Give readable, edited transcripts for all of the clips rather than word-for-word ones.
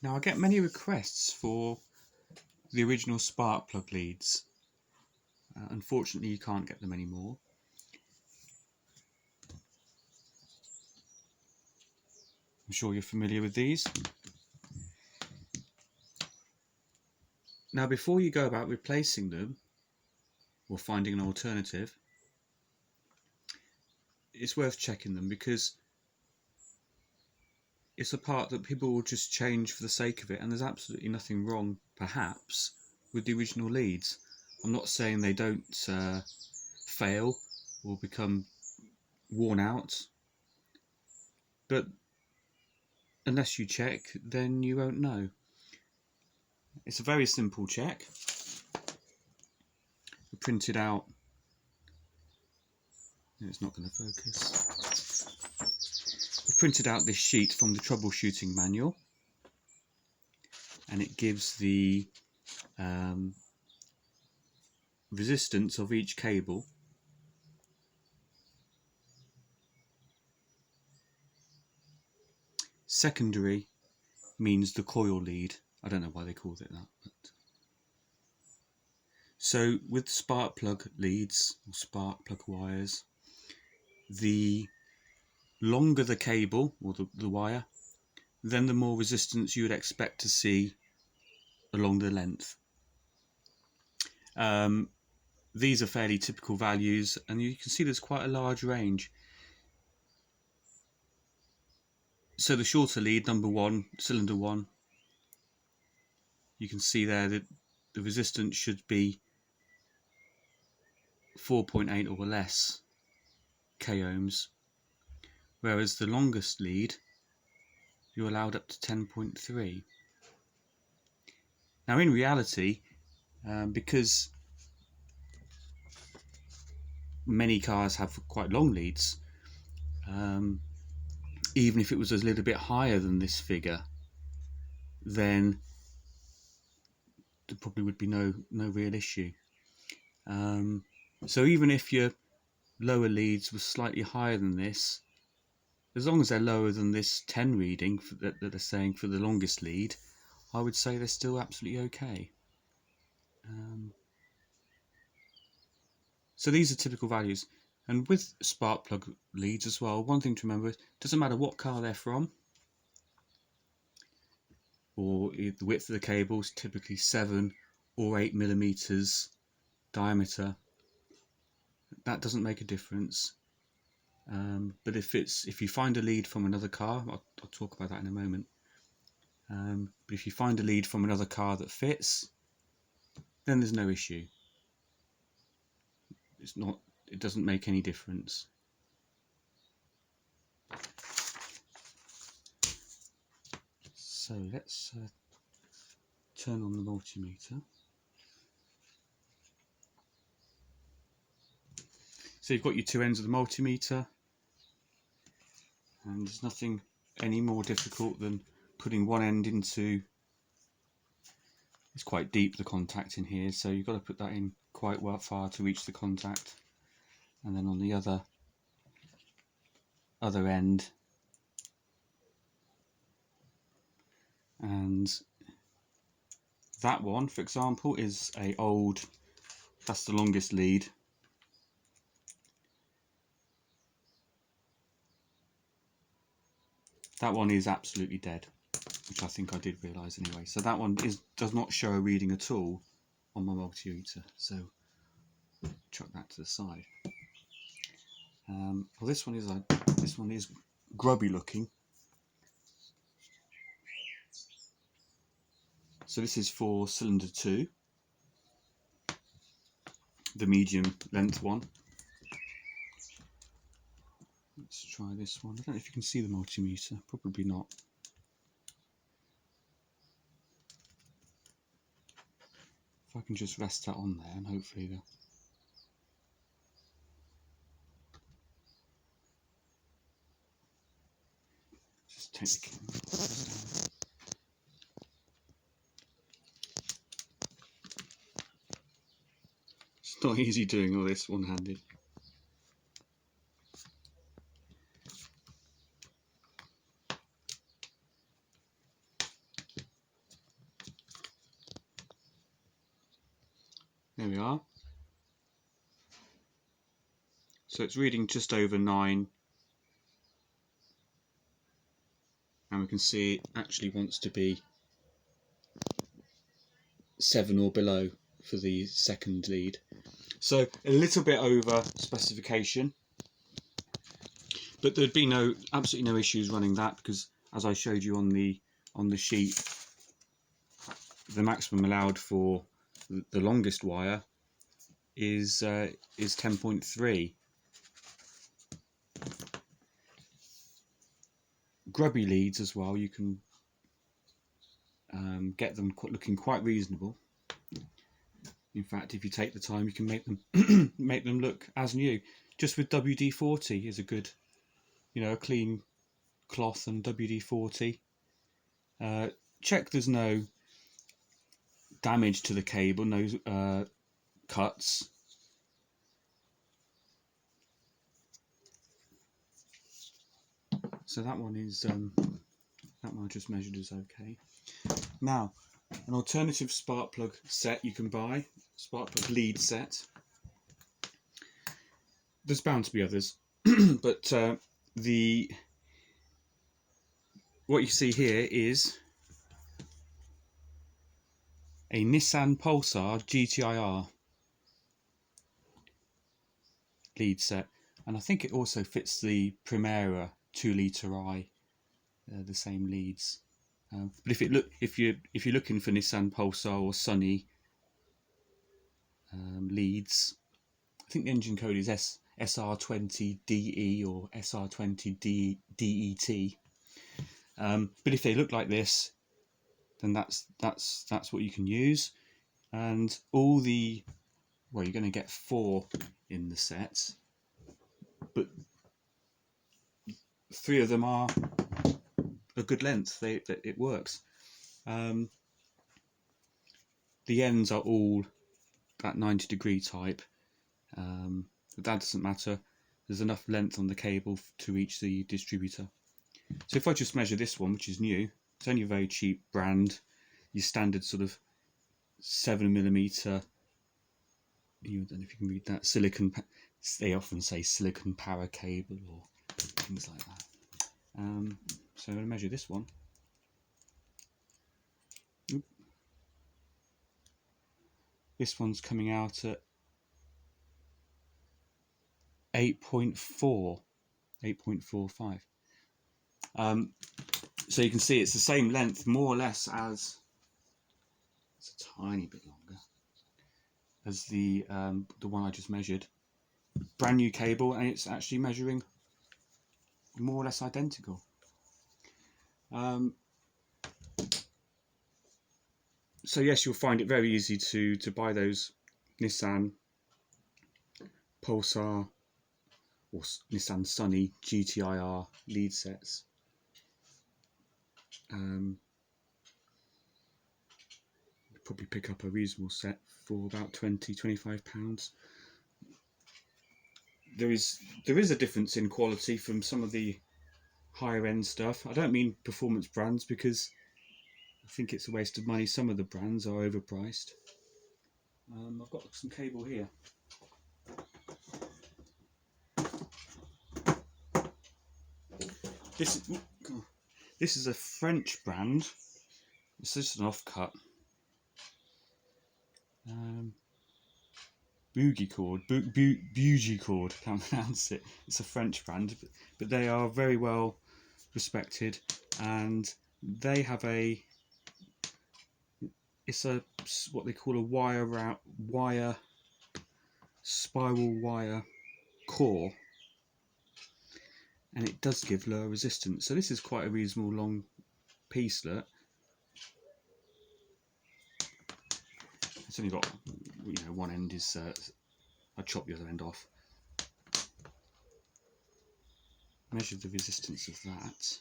Now I get many requests for the original spark plug leads. Unfortunately you can't get them anymore. I'm sure you're familiar with these. Now before you go about replacing them or finding an alternative, it's worth checking them, because it's a part that people will just change for the sake of it, and there's absolutely nothing wrong perhaps with the original leads. I'm not saying they don't fail or become worn out, but unless you check, then you won't know. It's a very simple check. I printed out, it's not going to focus. I've printed out this sheet from the troubleshooting manual, and it gives the resistance of each cable. Secondary means the coil lead. I don't know why they called it that. But so with spark plug leads or spark plug wires, the longer the cable or the wire, then the more resistance you would expect to see along the length. These are fairly typical values, and you can see there's quite a large range. So the shorter lead, number 1, cylinder 1, you can see there that the resistance should be 4.8 or less k-ohms, whereas the longest lead you're allowed up to 10.3. Now in reality, because many cars have quite long leads, even if it was a little bit higher than this figure, then there probably would be no real issue. So even if your lower leads were slightly higher than this, as long as they're lower than this 10 reading that they're saying for the longest lead, I would say they're still absolutely okay. So these are typical values. And with spark plug leads as well, one thing to remember, it doesn't matter what car they're from, or the width of the cable is typically 7 or 8 millimeters diameter. That doesn't make a difference. But if you find a lead from another car, I'll talk about that in a moment. But if you find a lead from another car that fits, then there's no issue. It doesn't make any difference. So let's turn on the multimeter. So you've got your two ends of the multimeter, and there's nothing any more difficult than putting one end into, it's quite deep, the contact in here, so you've got to put that in quite far to reach the contact, and then on the other end, and that one, for example, is that's the longest lead. That one is absolutely dead, which I think I did realise anyway. So that one does not show a reading at all on my multimeter. So chuck that to the side. Well, this one is grubby looking. So this is for cylinder 2, the medium length one. Let's try this one. I don't know if you can see the multimeter, probably not. If I can just rest that on there, and hopefully just take the camera down. It's not easy doing all this one-handed. There we are. So it's reading just over 9, and we can see it actually wants to be 7 or below for the second lead. So a little bit over specification, but there'd be absolutely no issues running that, because as I showed you on the sheet, the maximum allowed for the longest wire is 10.3. Grubby leads as well, you can get them looking quite reasonable. In fact, if you take the time, you can make them make them look as new. Just with WD-40 is a good, a clean cloth and WD-40. Check there's no damage to the cable, no cuts. So that one is that one I just measured is okay. Now, an alternative spark plug set you can buy, spark plug lead set. There's bound to be others, but what you see here is a Nissan Pulsar GTi lead set, and I think it also fits the Primera 2-litre the same leads. But if you're looking for Nissan Pulsar or Sunny leads, I think the engine code is SR20DE or SR20DET. But if they look like this, then that's what you can use. And all you're going to get 4 in the set, but 3 of them are a good length. It works. The ends are all that 90-degree type, but that doesn't matter. There's enough length on the cable to reach the distributor. So if I just measure this one, which is new, it's only a very cheap brand, your standard sort of 7mm, I don't know if you can read that, silicon, they often say silicon para cable or things like that. So I'm going to measure this one. This one's coming out at 8.45. So you can see it's the same length, more or less, as it's a tiny bit longer as the one I just measured. Brand new cable, and it's actually measuring more or less identical. So yes, you'll find it very easy to buy those Nissan Pulsar or Nissan Sunny GTi lead sets. Probably pick up a reasonable set for about £20–25. There is a difference in quality from some of the higher end stuff. I don't mean performance brands, because I think it's a waste of money. Some of the brands are overpriced. I've got some cable here. This is a French brand. It's just an offcut. Bugicord, can't pronounce it. It's a French brand, but they are very well respected, and they have what they call a spiral wire core, and it does give lower resistance. So this is quite a reasonable long piecelet. It's only got, one end is, I chopped the other end off. Measure the resistance of that.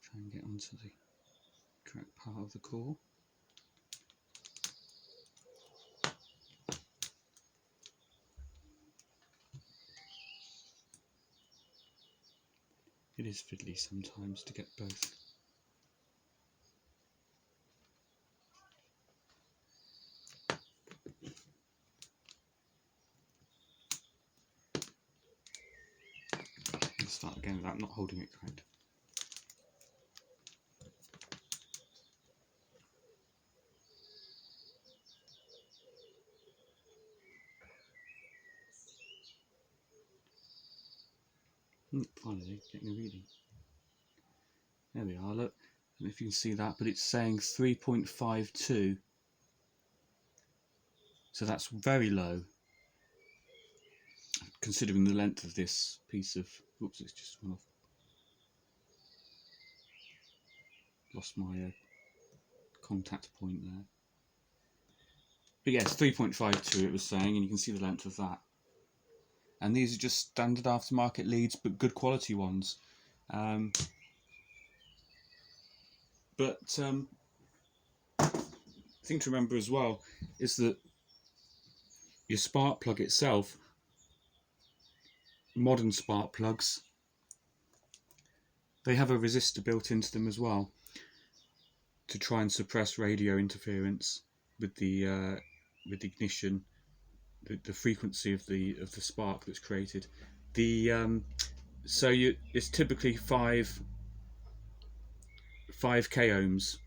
Try and get onto the correct part of the core. It is fiddly sometimes to get both. start again without not holding it correct. Finally, getting a reading. There we are, look. I don't know if you can see that, but it's saying 3.52. So that's very low, considering the length of this piece of... Oops, it's just gone off. Lost my contact point there. But yes, 3.52 it was saying, and you can see the length of that. And these are just standard aftermarket leads, but good quality ones. But the thing to remember as well is that your spark plug itself, modern spark plugs, they have a resistor built into them as well to try and suppress radio interference with the ignition, the frequency of the spark that's created. So it's typically 5k ohms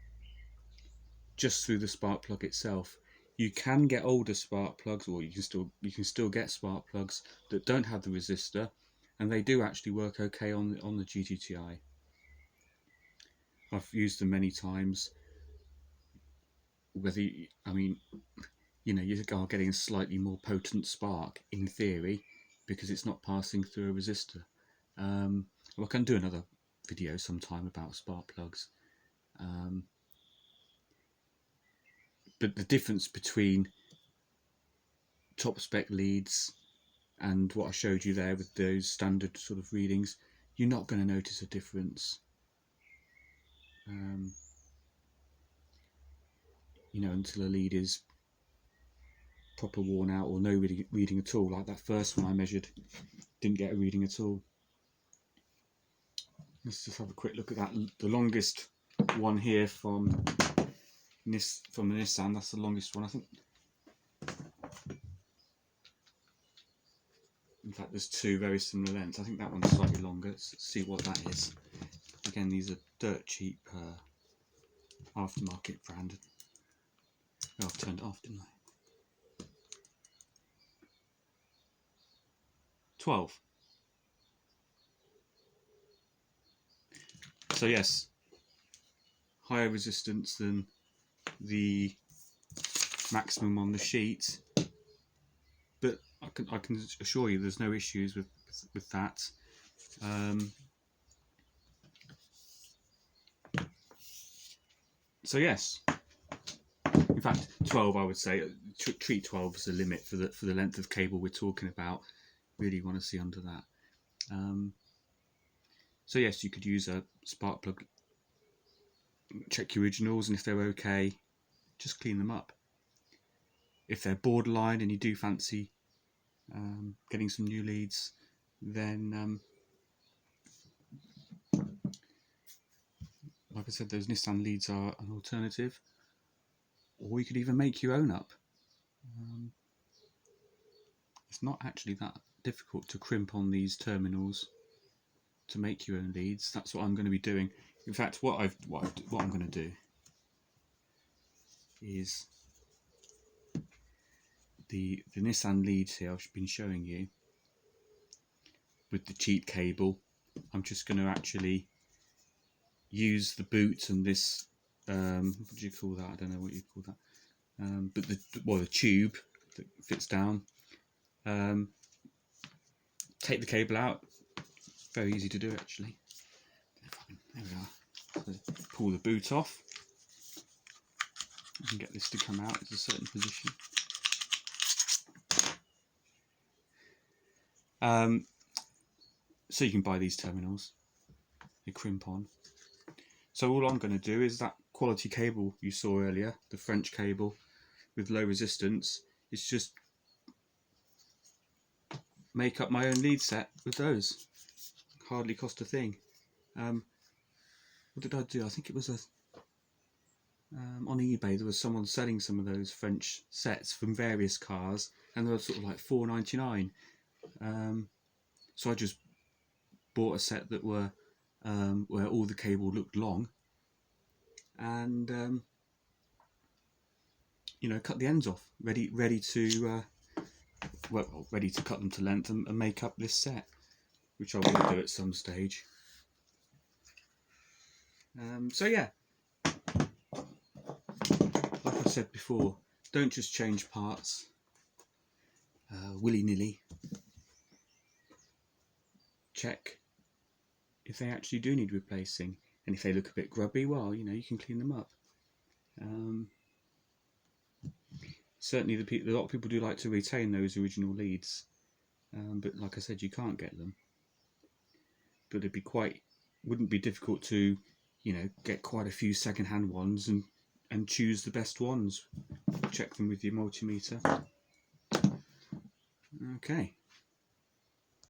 just through the spark plug itself. You can get older spark plugs, or you can still get spark plugs that don't have the resistor, and they do actually work okay on the GTti. I've used them many times. You are getting a slightly more potent spark in theory because it's not passing through a resistor. I can do another video sometime about spark plugs. But the difference between top spec leads and what I showed you there with those standard sort of readings, you're not going to notice a difference. Until a lead is proper worn out or no reading at all. Like that first one I measured, didn't get a reading at all. Let's just have a quick look at that. The longest one here from the Nissan, that's the longest one, I think. In fact, there's two very similar lengths. I think that one's slightly longer. Let's see what that is. Again, these are dirt cheap aftermarket brand. Oh, I've turned it off, didn't I? 12. So yes, higher resistance than the maximum on the sheet, but I can assure you there's no issues with that. So yes, in fact 12 I would say. Treat 12 as a limit for the length of cable we're talking about. Really want to see under that. So yes, you could use a spark plug, check your originals, and if they're okay, just clean them up. If they're borderline and you do fancy getting some new leads, then like I said, those Nissan leads are an alternative, or you could even make your own up. It's not actually that difficult to crimp on these terminals to make your own leads. That's what I'm going to be doing. In fact, what I'm going to do is the Nissan leads here I've been showing you with the cheap cable. I'm just going to actually use the boot and this what do you call that? I don't know what you call that. But the tube that fits down. Take the cable out. Very easy to do actually. There we are. So pull the boot off. You can get this to come out at a certain position. So you can buy these terminals. They crimp on. So all I'm going to do is that quality cable you saw earlier, the French cable with low resistance, is just make up my own lead set with those. Hardly cost a thing. What did I do? I think it was on eBay there was someone selling some of those French sets from various cars, and they were sort of like $4.99. So I just bought a set that were where all the cable looked long, and you know, cut the ends off, ready to ready to cut them to length and make up this set, which I will do at some stage. So yeah, like I said before, don't just change parts willy-nilly. Check if they actually do need replacing, and if they look a bit grubby, well, you know, you can clean them up. Certainly a lot of people do like to retain those original leads, but like I said, you can't get them. But wouldn't be difficult to, you know, get quite a few second-hand ones and choose the best ones. Check them with your multimeter. Okay.